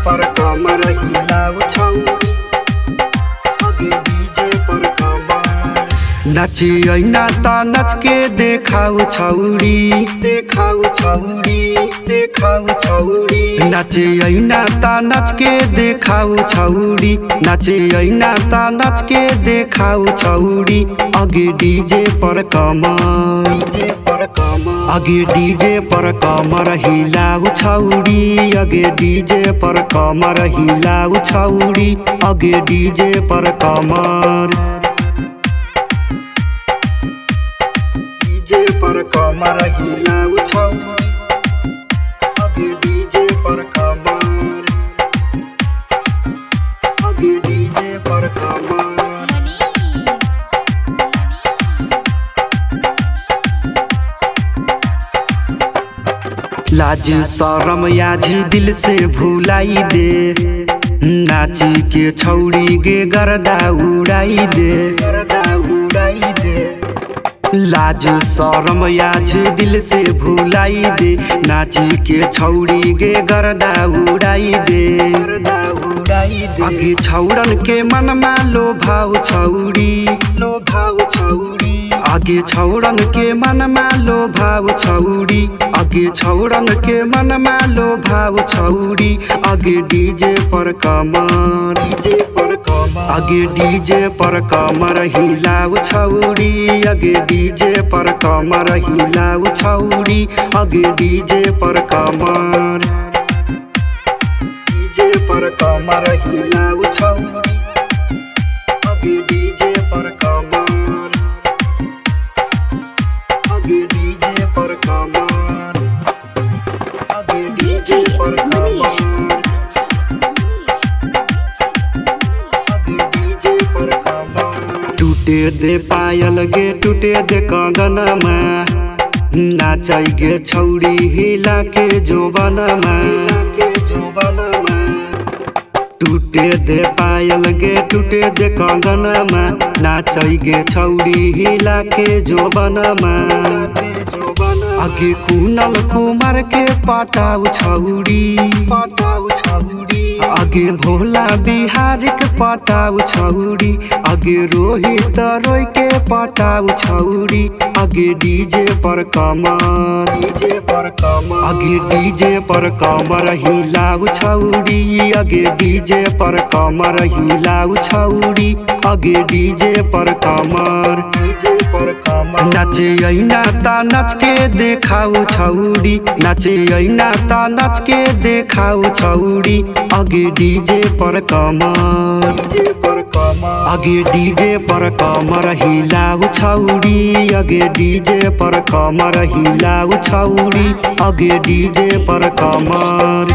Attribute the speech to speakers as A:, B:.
A: पर कमर हिलाऊ छौरी, आगे डीजे पर कमर। नाची ऐना ता नच के देखाऊ छौरी, देखाऊ छौरी, देखाऊ छौरी। नाचे ऐना ता नच के देखाऊ छौरी, नाचे ऐना ता नच के देखाऊ छौरी, आगे डीजे पर कमर, डीजे पर कमर, आगे डीजे पर कमर हिलाऊ छौरी, आगे डीजे पर कमर हिलाऊ छौरी, आगे डीजे पर कमर, डीजे पर कमर हिलाऊ छौरी, आगे डीजे पर कमर, आगे डीजे पर कमर। लाज शरम याजी दिल से भुलाई दे, नाची के छौरी गे गर्दा उड़ाई दे, गर्दा उड़ाई दे। लाज शरम याज दिल से भुलाई दे, नाची के छौरी गे गर्दा उड़ाई दे, गर्दा उड़ाई दे। आगे छौरन के मनमा लोभाऊ छौरी, लोभाऊ छौरी, आगे छौरन के मनमा लोभाऊ छौरी, आगे छौरन के मनमा लोभाऊ छौरी, आगे डीजे पर कमर, डीजे पर कमर, आगे डीजे पर कमर हिलाऊ छौरी, आगे डीजे पर कमर हिलाऊ छौरी, आगे डीजे पर कमर, डीजे पर कमर हिलाऊ छौरी, आगे डीजे पर कमर, आगे डीजे पर कमर, आगे डीजे पर कमर, आगे डीजे पर कमर। टूटे दे पायल गे टूटे दे कंगनमा, नाचै गे छौरी हिला के जोबनमा, के जोबनमा। टूटे दे पायल गे टूटे दे कंगनमा, नाचै गे छौरी हिला के जोबनमा, आगे कुनल कुमार के पटाऊ छौरी, पटाऊ छौरी, आगे भोला बिहारी के पटाऊ छौरी, आगे रोहित रोय के पटाऊ छौरी, आगे डीजे पर कमर, डीजे पर कमर, आगे डीजे पर कमर हिलाऊ छौरी, आगे डीजे पर कमर हिलाऊ छौरी, आगे डीजे पर कमर, डीजे पर कमर। नाचे ऐना ता नच के देखाऊ छौरी, नाचे ऐना ता नच के देखाऊ छौरी, आगे डीजे पर कमर, डीजे पर कमर, आगे डीजे पर कमर हिलाऊ छौरी, आगे डीजे पर कमर हिलाऊ छौरी, आगे डीजे पर कमर।